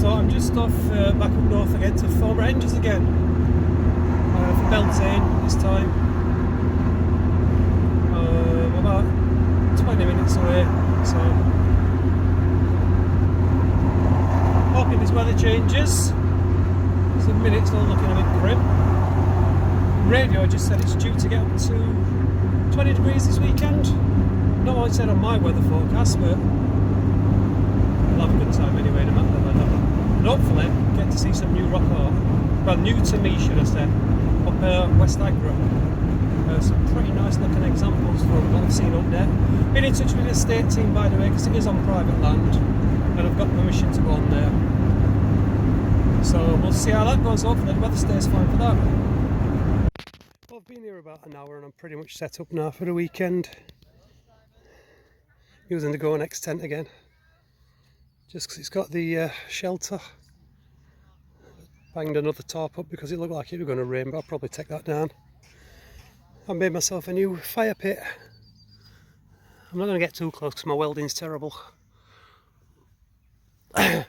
So I'm just off back up north again to Thornborough henges again for Beltane this time. About 20 minutes away, so hoping this weather changes. So the minute's all looking a bit grim. Radio just said it's due to get up to 20 degrees this weekend. Not what it said on my weather forecast, but I'll have a good time anyway, no matter the weather. And hopefully get to see some new rock art. Well, new to me, should I say, up West Agra. Some pretty nice looking examples from what I've seen up there. Been in touch with the estate team, by the way, because it is on private land and I've got permission to go on there. So we'll see how that goes. Hopefully the weather stays fine for that. Well, I've been here about an hour and I'm pretty much set up now for the weekend. Using the Go Next tent again, just because it's got the shelter. Banged another tarp up because it looked like it was going to rain, but I'll probably take that down. I made myself a new fire pit. I'm not going to get too close because my welding's terrible. I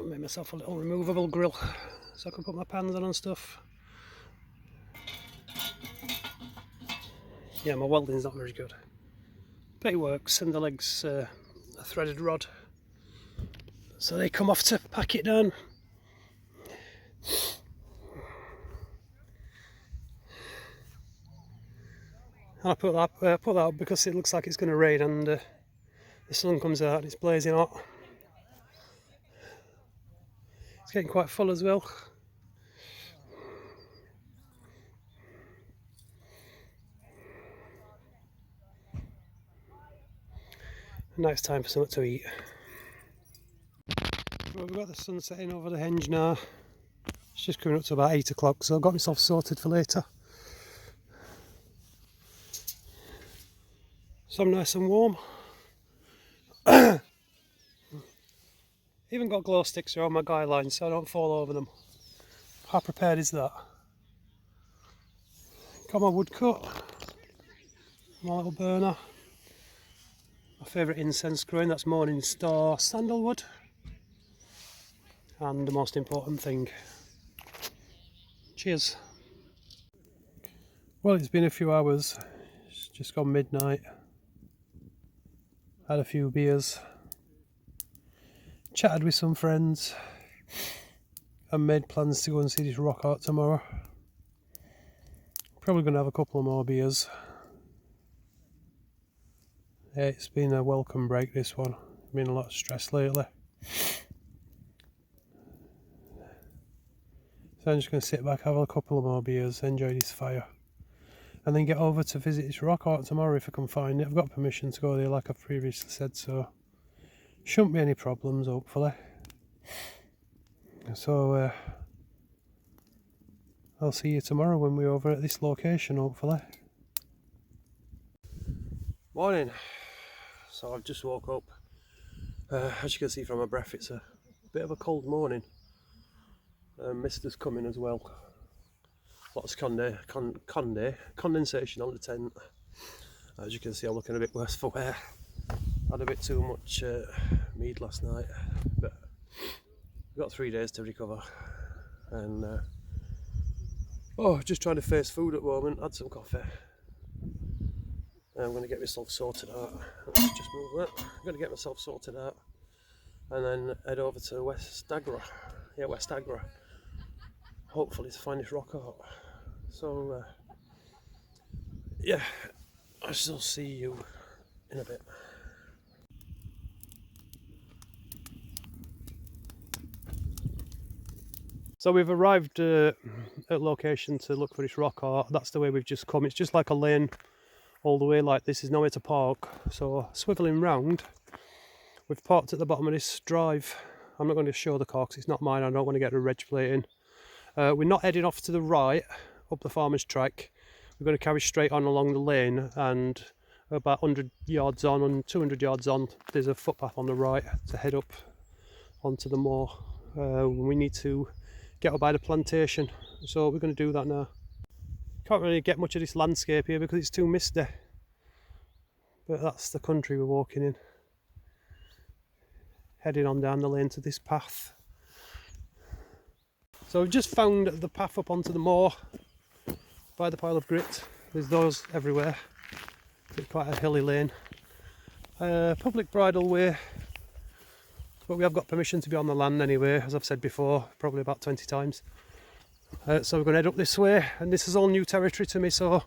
made myself a little removable grill so I can put my pans on and stuff. Yeah, my welding's not very good, but it works, and the legs a threaded rod, so they come off to pack it down. And I put that up because it looks like it's going to rain, and the sun comes out and it's blazing hot. It's getting quite full as well. Now it's time for something to eat. Well, we've got the sun setting over the henge now. It's just coming up to about 8 o'clock, so I've got myself sorted for later. So I'm nice and warm. Even got glow sticks around my guy lines so I don't fall over them. How prepared is that? Got my wood cut, my little burner, my favourite incense growing, that's Morning Star sandalwood, and the most important thing, cheers. Well, it's been a few hours, it's just gone midnight. Had a few beers, chatted with some friends, and made plans to go and see this rock art tomorrow. Probably going to have a couple of more beers. Yeah, it's been a welcome break, this one. Been a lot of stress lately. So I'm just going to sit back, have a couple of more beers, enjoy this fire, and then get over to visit this rock art tomorrow if I can find it. I've got permission to go there like I've previously said, so shouldn't be any problems, hopefully. So I'll see you tomorrow when we're over at this location, hopefully. Morning. So I've just woke up. As you can see from my breath, it's a bit of a cold morning. Mist is coming as well. Lots of condensation on the tent. As you can see, I'm looking a bit worse for wear. Had a bit too much mead last night, but we've got 3 days to recover. And just trying to face food at the moment. Had some coffee. I'm going to get myself sorted out. Let's just move that. I'm going to get myself sorted out and then head over to West Agra. Yeah, West Agra. Hopefully to find this rock art. So, yeah, I shall see you in a bit. So we've arrived at location to look for this rock art. That's the way we've just come. It's just like a lane all the way, like this is nowhere to park. So swivelling round, we've parked at the bottom of this drive. I'm not going to show the car because it's not mine. I don't want to get a reg plate in. We're not heading off to the right up the farmer's track. We're going to carry straight on along the lane, and about 100 yards on and 200 yards on there's a footpath on the right to head up onto the moor. We need to get up by the plantation, so we're going to do that now. Can't really get much of this landscape here because it's too misty, but that's the country we're walking in. Heading on down the lane to this path. So we've just found the path up onto the moor by the pile of grit. There's those everywhere. It's quite a hilly lane. Public bridle way, but we have got permission to be on the land anyway, as I've said before, probably about 20 times. So we're going to head up this way, and this is all new territory to me, so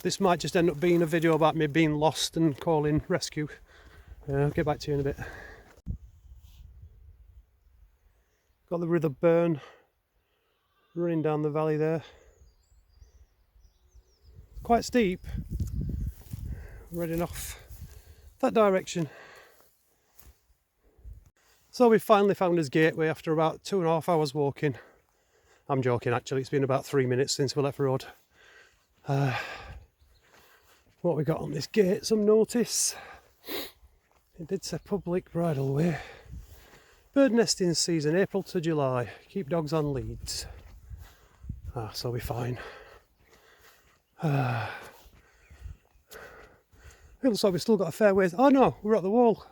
this might just end up being a video about me being lost and calling rescue. I'll get back to you in a bit. Got the River Burn running down the valley there. Quite steep, heading off that direction. So we finally found his gateway after about 2.5 hours walking. I'm joking actually, it's been about 3 minutes since we left the road. What we got on this gate, some notice. It did say public bridle way. Bird nesting season, April to July. Keep dogs on leads. So we're fine. It looks like we've still got a fair ways. Oh no, we're at the wall.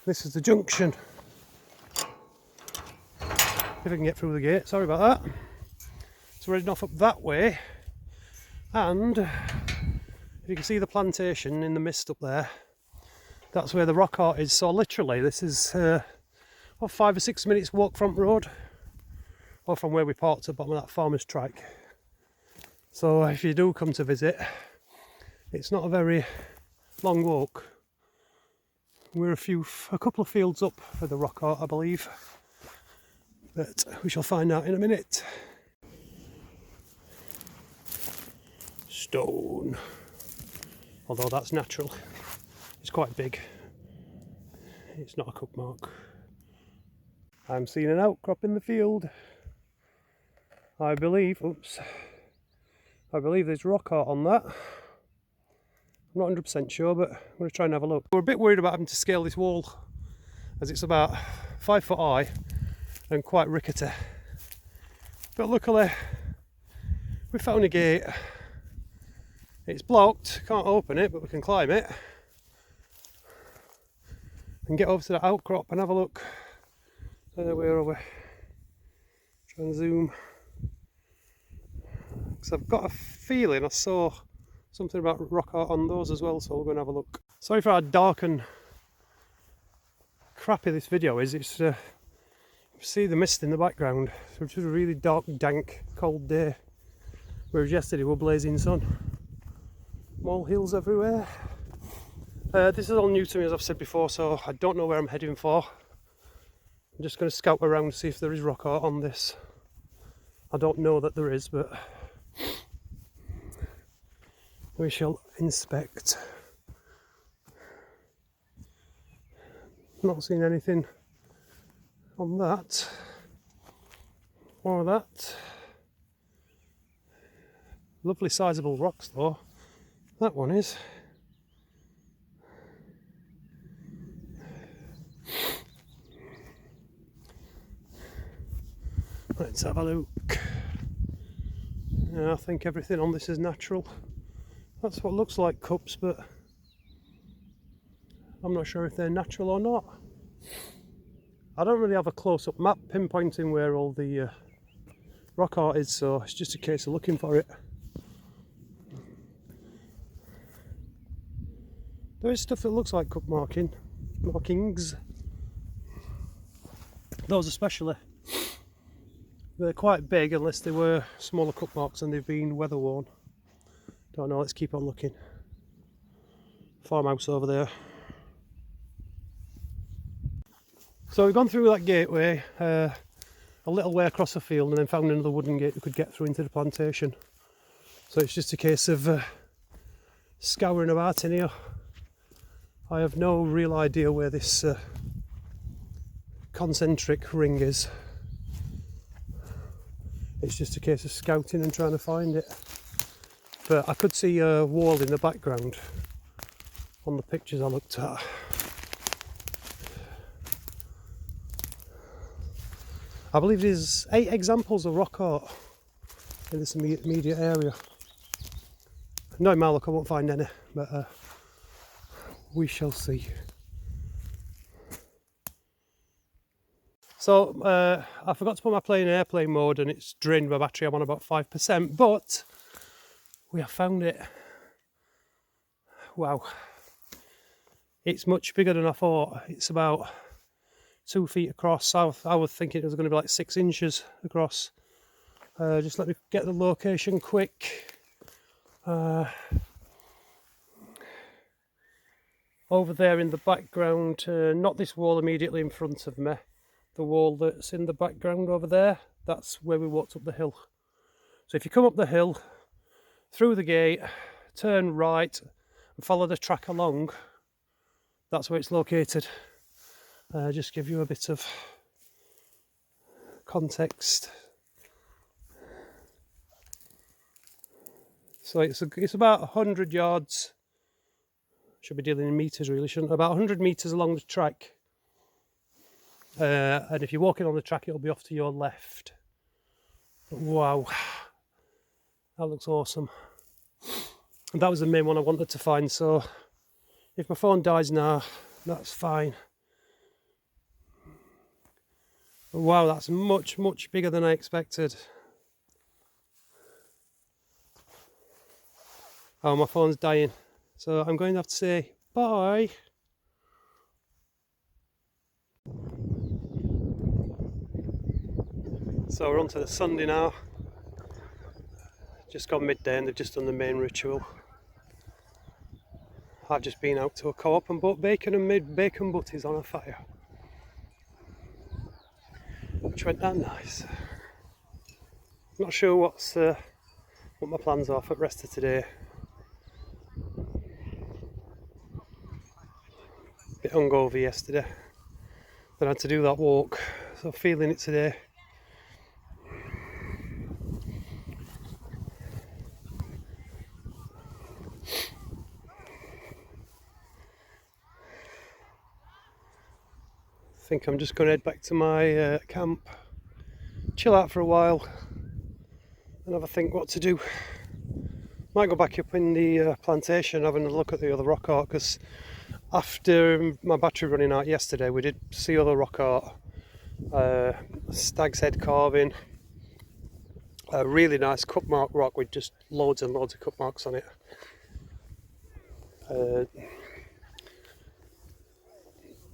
This is the junction. If I can get through the gate, sorry about that. So we're heading off up that way. And if you can see the plantation in the mist up there, that's where the rock art is. So literally this is 5 or 6 minutes walk from the road, or from where we parked at the bottom of that farmer's track. So if you do come to visit, it's not a very long walk. We're a couple of fields up for the rock art, I believe, but we shall find out in a minute. Stone, although that's natural. It's quite big. It's not a cup mark. I'm seeing an outcrop in the field. I believe there's rock art on that. I'm not 100% sure, but I'm going to try and have a look. We're a bit worried about having to scale this wall, as it's about 5 foot high and quite rickety. But luckily, we found a gate. It's blocked, can't open it, but we can climb it and get over to that outcrop and have a look. Where are we? Try and zoom. Because I've got a feeling I saw something about rock art on those as well, so we'll go and have a look. Sorry for how dark and crappy this video is. It's you see the mist in the background, so it's just a really dark, dank, cold day. Whereas yesterday we were blazing sun. Molehills everywhere. This is all new to me, as I've said before, so I don't know where I'm heading for. I'm just going to scout around to see if there is rock art on this. I don't know that there is, but we shall inspect. Not seen anything on that or that. Lovely sizable rocks though, that one is. Let's have a look. Yeah, I think everything on this is natural. That's what looks like cups, but I'm not sure if they're natural or not. I don't really have a close-up map pinpointing where all the rock art is, so it's just a case of looking for it. There is stuff that looks like cup markings. Those especially. They're quite big unless they were smaller cup marks and they've been weather worn. Don't know, let's keep on looking. Farmhouse over there. So we've gone through that gateway a little way across the field and then found another wooden gate we could get through into the plantation. So it's just a case of scouring about in here. I have no real idea where this concentric ring is. It's just a case of scouting and trying to find it. But I could see a wall in the background on the pictures I looked at. I believe there's 8 examples of rock art in this immediate area. No, in my luck I won't find any, but we shall see. So I forgot to put my plane in airplane mode and it's drained my battery. I'm on about 5%, but we have found it. Wow. It's much bigger than I thought. It's about 2 feet across. I was thinking it was going to be like 6 inches across. Just let me get the location quick. Over there in the background, not this wall immediately in front of me, the wall that's in the background over there, that's where we walked up the hill. So if you come up the hill, through the gate, turn right and follow the track along, that's where it's located. Just give you a bit of context. So it's about 100 yards, should be dealing in meters really, shouldn't, about 100 meters along the track. And if you're walking on the track, it'll be off to your left. Wow, that looks awesome. And that was the main one I wanted to find, so if my phone dies now, that's fine. Wow, that's much, much bigger than I expected. Oh, my phone's dying, so I'm going to have to say bye. So we're on to the Sunday now. Just got midday and they've just done the main ritual. I've just been out to a co-op and bought bacon and made bacon butties on a fire, which went down nice. Not sure what my plans are for the rest of today. Bit hungover yesterday, then I had to do that walk, so feeling it today. I think I'm just going to head back to my camp, chill out for a while and have a think what to do. Might go back up in the plantation, having a look at the other rock art, because after my battery running out yesterday we did see other rock art, stag's head carving, a really nice cut mark rock with just loads and loads of cut marks on it.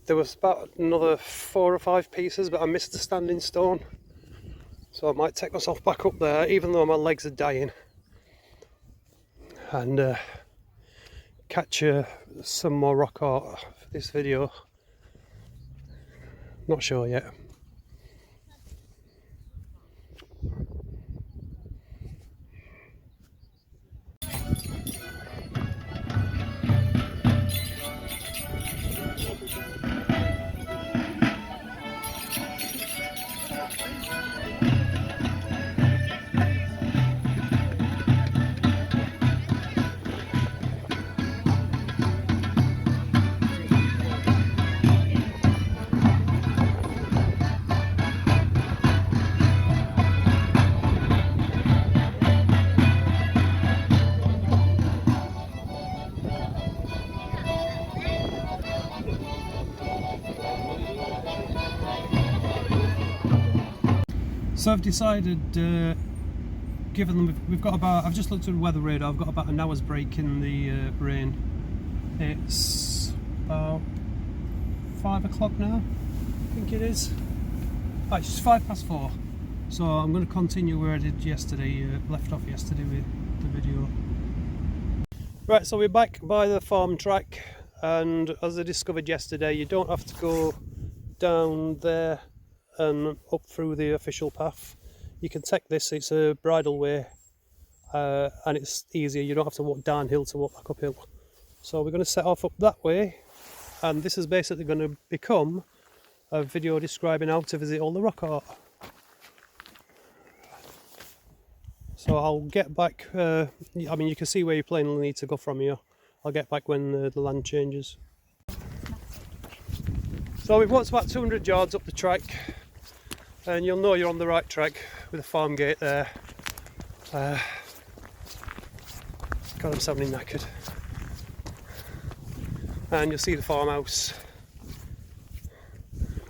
There was about another 4 or 5 pieces, but I missed the standing stone, so I might take myself back up there even though my legs are dying and catch some more rock art for this video. Not sure yet. So I've decided, given them, we've got about, I've just looked at the weather radar, I've got about an hour's break in the rain. It's about 5 o'clock now, I think it is. Oh, it's just 4:05. So I'm going to continue where I did yesterday, left off yesterday with the video. Right, so we're back by the farm track, and as I discovered yesterday, you don't have to go down there and up through the official path. You can take this, it's a bridle way, and it's easier, you don't have to walk downhill to walk back uphill. So we're going to set off up that way, and this is basically going to become a video describing how to visit all the rock art. So I'll get back, I mean you can see where your plane will need to go from here. I'll get back when the land changes. So we've walked about 200 yards up the track, and you'll know you're on the right track with the farm gate there. God, I'm sounding knackered. And you'll see the farmhouse.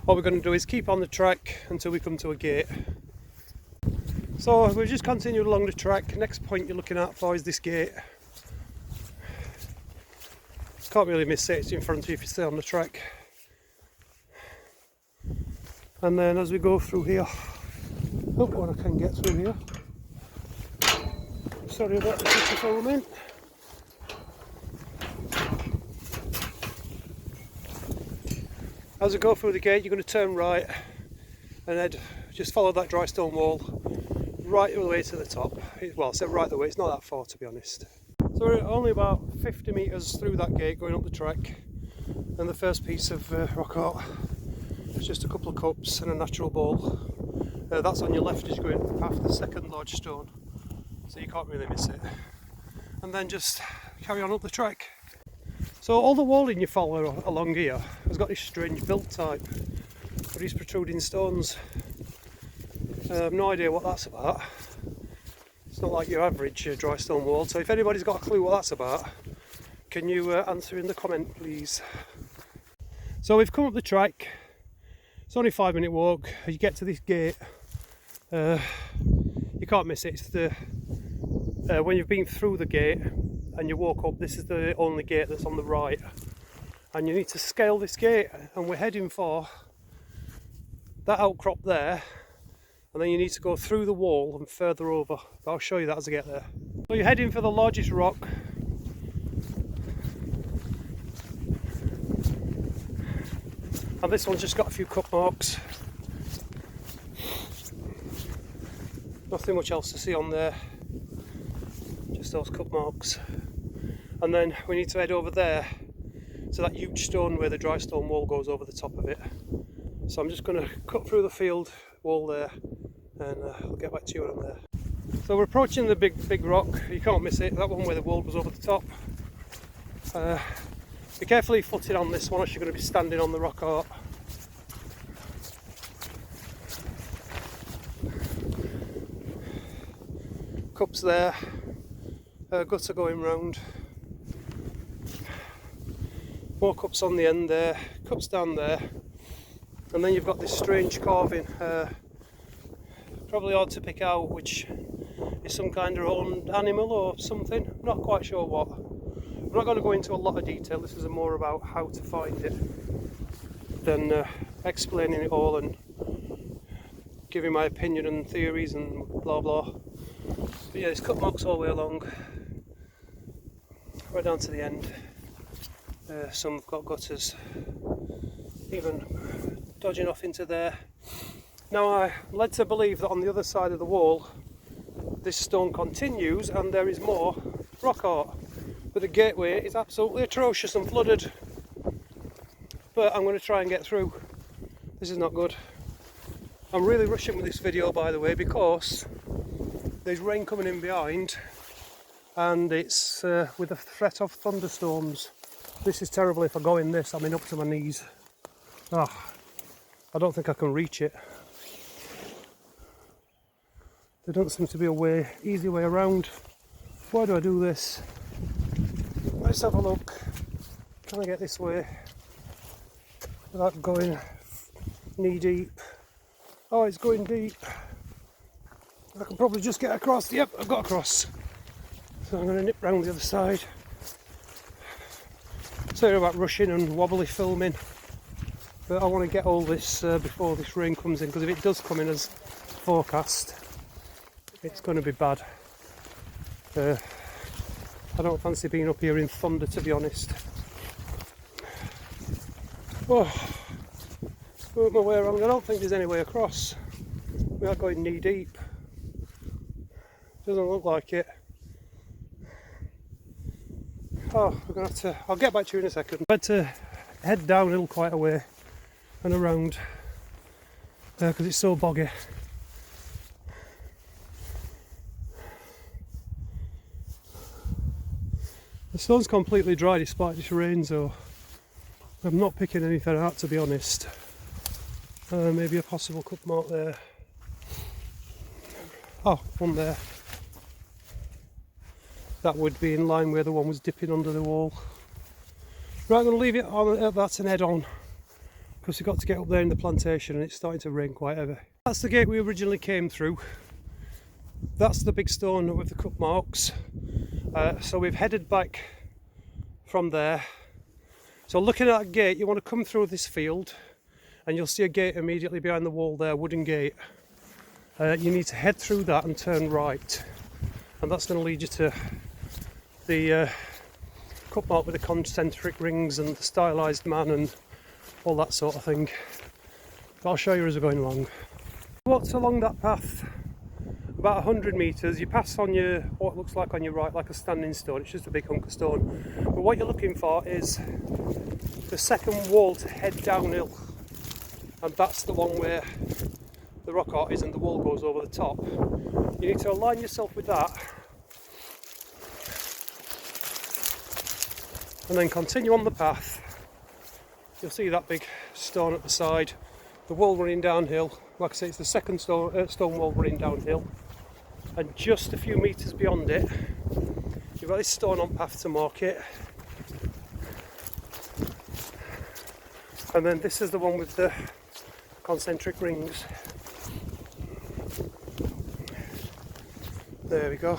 what we're going to do is keep on the track until we come to a gate. So we've just continued along the track. Next point you're looking at for is this gate. Can't really miss it, it's in front of you if you stay on the track. And then as we go through here, hope what I can get through here. Sorry about the picture filming. As we go through the gate, you're going to turn right and then just follow that dry stone wall right the way to the top. Well, I said right the way, it's not that far to be honest. So we're only about 50 metres through that gate going up the track, and the first piece of rock art is just a couple of cups and a natural ball. That's on your left as you're going past the second large stone, so you can't really miss it. And then just carry on up the track. So all the walling you follow along here has got this strange build type with these protruding stones. I have no idea what that's about. It's not like your average dry stone wall, so if anybody's got a clue what that's about, can you answer in the comment please. So we've come up the track, it's only a 5-minute walk. You get to this gate, you can't miss it. It's the when you've been through the gate and you walk up, this is the only gate that's on the right, and you need to scale this gate, and we're heading for that outcrop there, and then you need to go through the wall and further over. I'll show you that as I get there. So you're heading for the largest rock. And this one's just got a few cup marks. Nothing much else to see on there, just those cup marks. And then we need to head over there to that huge stone where the dry stone wall goes over the top of it. So I'm just going to cut through the field wall there, and I'll get back to you when I'm there. So we're approaching the big rock. You can't miss it, that one where the wall goes over the top. Be carefully footed on this one, or you're going to be standing on the rock art. Cups there, gutter going round. More cups on the end there, cups down there. And then you've got this strange carving, probably hard to pick out which is some kind of owned animal or something, not quite sure what. I'm not going to go into a lot of detail, this is more about how to find it than explaining it all and giving my opinion and theories and blah blah. But yeah, there's cut marks all the way along, right down to the end. Some have got gutters, even dodging off into there. Now I'm led to believe that on the other side of the wall this stone continues and there is more rock art, but the gateway is absolutely atrocious and flooded. But I'm going to try and get through. This is not good. I'm really rushing with this video, by the way, because there's rain coming in behind and it's with the threat of thunderstorms. This is terrible. If I go in this, I'm in up to my knees. I don't think I can reach it. There don't seem to be a easy way around. Why do I do this? Let's have a look. Can I get this way without going knee deep? Oh, it's going deep. I can probably just get across. Yep, I've got across. So I'm going to nip round the other side. Sorry about rushing and wobbly filming, but I want to get all this before this rain comes in, because if it does come in as forecast, it's going to be bad. I don't fancy being up here in thunder, to be honest. Oh, work my way around. I don't think there's any way across. We are going knee deep. Doesn't look like it. Oh, we're gonna have to. I'll get back to you in a second. I had to head downhill quite a way and around because it's so boggy. The stone's completely dry despite this rain, so I'm not picking anything out, to be honest. Maybe a possible cup mark there. Oh, one there. That would be in line where the one was dipping under the wall. Right, I'm going to leave it on that and head on because we've got to get up there in the plantation and it's starting to rain quite heavy. That's the gate we originally came through. That's the big stone with the cup marks. So we've headed back from there. So looking at that gate, you want to come through this field and you'll see a gate immediately behind the wall there, wooden gate. You need to head through that and turn right, and that's going to lead you to the cup mark with the concentric rings and the stylised man and all that sort of thing. But I'll show you as we're going along. Walked along that path about 100 metres, you pass on your what looks like on your right like a standing stone. It's just a big hunk of stone, but what you're looking for is the second wall to head downhill, and that's the one where the rock art is and the wall goes over the top. You need to align yourself with that and then continue on the path. You'll see that big stone at the side, the wall running downhill. Like I say, it's the second stone wall running downhill, and just a few metres beyond it you've got this stone on path to mark it, and then this is the one with the concentric rings. There we go.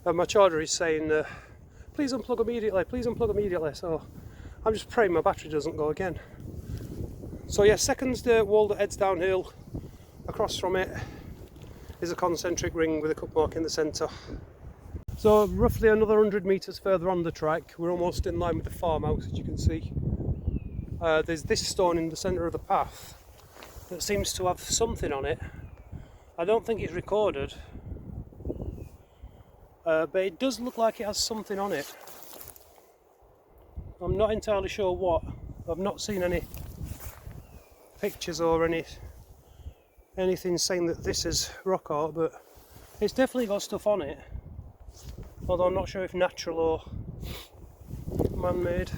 And my charger is saying please unplug immediately, please unplug immediately, so I'm just praying my battery doesn't go again. So yeah, second wall that heads downhill, across from it is a concentric ring with a cup mark in the centre. So roughly another 100 metres further on the track, we're almost in line with the farmhouse, as you can see. There's this stone in the centre of the path that seems to have something on it. I don't think it's recorded, but it does look like it has something on it. I'm not entirely sure what. I've not seen any pictures or anything saying that this is rock art, but it's definitely got stuff on it, although I'm not sure if natural or man-made.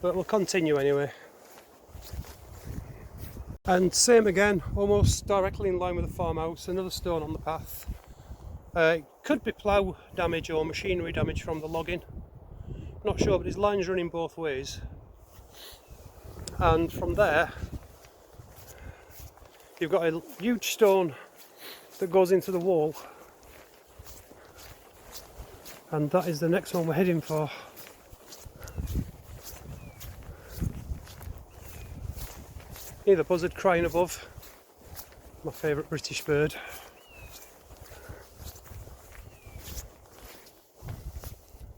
But we'll continue anyway. And same again, almost directly in line with the farmhouse, another stone on the path. It could be plough damage or machinery damage from the logging. Not sure, but there's lines running both ways. And from there, you've got a huge stone that goes into the wall. And that is the next one we're heading for. Hear the buzzard crying above, my favourite British bird.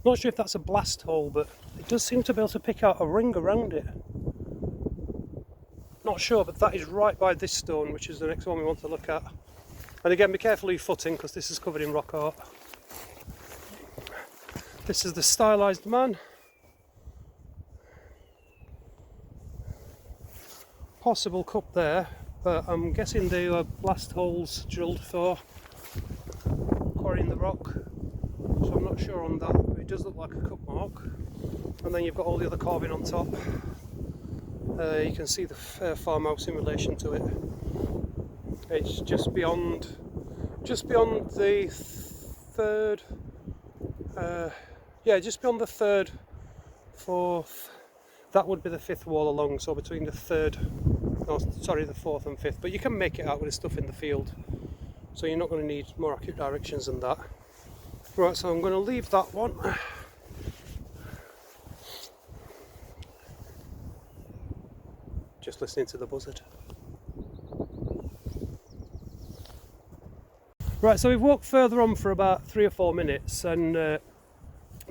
Not sure if that's a blast hole, but it does seem to be able to pick out a ring around it. Not sure, but that is right by this stone, which is the next one we want to look at. And again, be careful of your footing because this is covered in rock art. This is the stylised man. Possible cup there, but I'm guessing they are blast holes drilled for quarrying the rock, so I'm not sure on that, but it does look like a cup mark. And then you've got all the other carving on top. You can see the farmhouse in relation to it. It's just beyond the third, just beyond the third, fourth. That would be the fifth wall along, so between the fourth and fifth, but you can make it out with the stuff in the field, so you're not going to need more accurate directions than that. Right, so I'm going to leave that one. Just listening to the buzzard. Right, so we've walked further on for about 3 or 4 minutes, and there's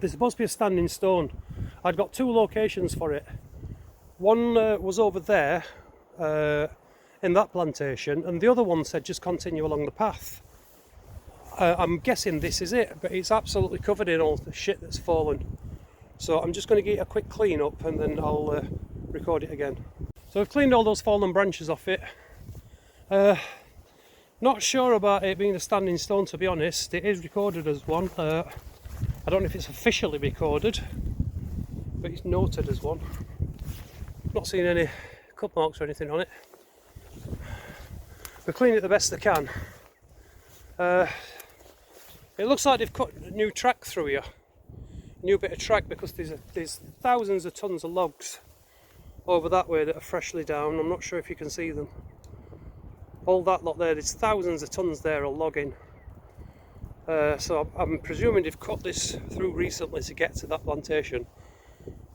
supposed to be a standing stone. I'd got 2 locations for it. One was over there in that plantation, and the other one said just continue along the path. I'm guessing this is it, but it's absolutely covered in all the shit that's fallen. So I'm just going to get a quick clean up and then I'll record it again. So I've cleaned all those fallen branches off it. Not sure about it being a standing stone, to be honest. It is recorded as one. I don't know if it's officially recorded, but it's noted as one. Not seen any cup marks or anything on it. We'll clean it the best they can. It looks like they've cut a new track through here, new bit of track, because there's thousands of tons of logs over that way that are freshly down. I'm not sure if you can see them. All that lot there's thousands of tons there of logging. So I'm presuming they've cut this through recently to get to that plantation,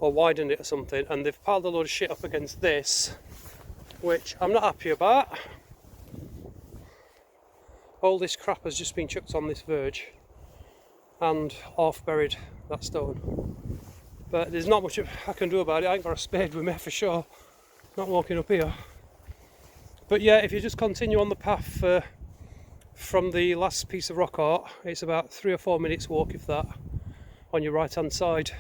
or widened it or something, and they've piled a load of shit up against this, which I'm not happy about. All this crap has just been chucked on this verge and half buried that stone. But there's not much I can do about it. I ain't got a spade with me for sure. Not walking up here. But yeah, if you just continue on the path from the last piece of rock art, it's about 3 or 4 minutes walk, if that, on your right hand side.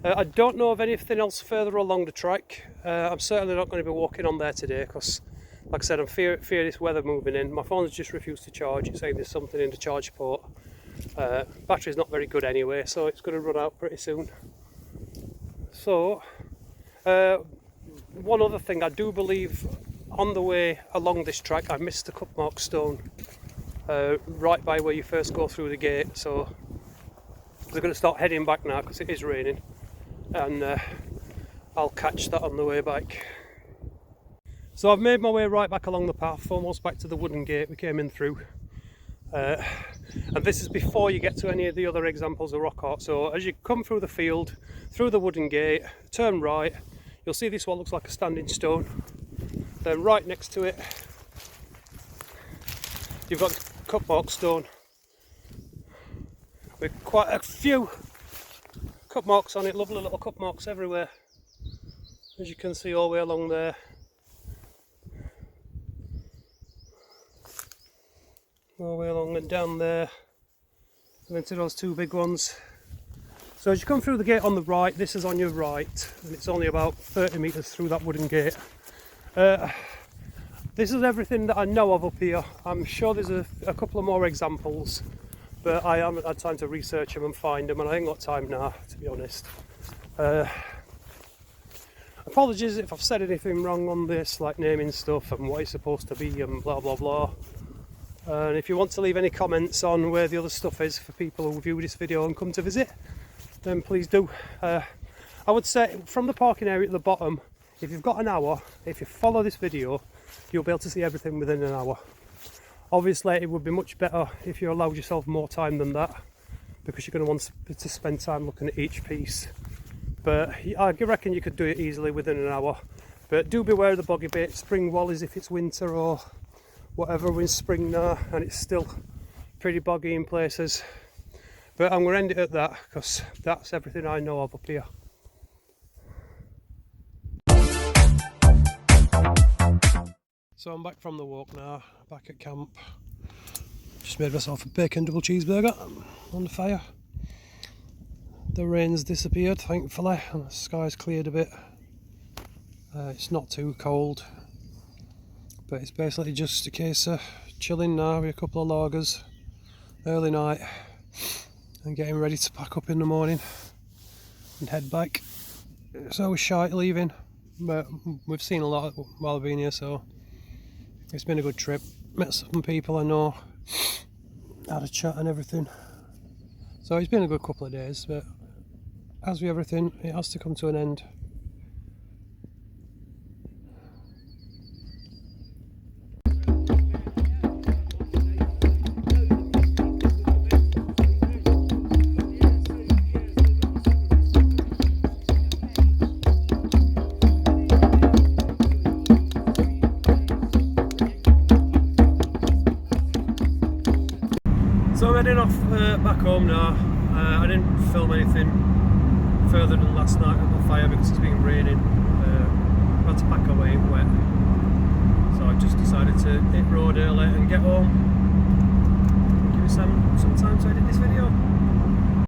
I don't know of anything else further along the track. I'm certainly not going to be walking on there today, because like I said, I'm fear this weather moving in. My phone's just refused to charge. It's saying there's something in the charge port. Battery's not very good anyway, so it's going to run out pretty soon. So one other thing, I do believe on the way along this track I missed the cupmark stone right by where you first go through the gate, so we're going to start heading back now because it is raining, and I'll catch that on the way back. So I've made my way right back along the path, almost back to the wooden gate we came in through, and this is before you get to any of the other examples of rock art. So as you come through the field, through the wooden gate, turn right, you'll see this one looks like a standing stone. Then right next to it you've got cupmark stone with quite a few cup marks on it, lovely little cup marks everywhere, as you can see all the way along there. All the way along and down there, and then to those two big ones. So as you come through the gate on the right, this is on your right, and it's only about 30 metres through that wooden gate. This is everything that I know of up here. I'm sure there's a couple of more examples, but I haven't had time to research them and find them, and I ain't got time now, to be honest. Apologies if I've said anything wrong on this, like naming stuff and what it's supposed to be and blah blah blah. And if you want to leave any comments on where the other stuff is for people who view this video and come to visit, then please do. I would say from the parking area at the bottom, if you've got an hour, if you follow this video, you'll be able to see everything within an hour. Obviously it would be much better if you allowed yourself more time than that, because you're going to want to spend time looking at each piece. But I reckon you could do it easily within an hour. But do beware of the boggy bit, spring wallies if it's winter or whatever. We're in spring now and it's still pretty boggy in places. But I'm going to end it at that, because that's everything I know of up here. So I'm back from the walk now, back at camp. Just made myself a bacon double cheeseburger on the fire. The rain's disappeared, thankfully, and the sky's cleared a bit. It's not too cold, but it's basically just a case of chilling now with a couple of lagers, early night, and getting ready to pack up in the morning and head back. It's always shite leaving, but we've seen a lot while I've been here, so it's been a good trip. Met some people I know, had a chat and everything. So it's been a good couple of days, but as with everything, it has to come to an end. So I'm heading off back home now. I didn't film anything further than last night at the fire because it's been raining. I had to pack away wet, so I just decided to hit road early and get home. Give me some time to edit this video.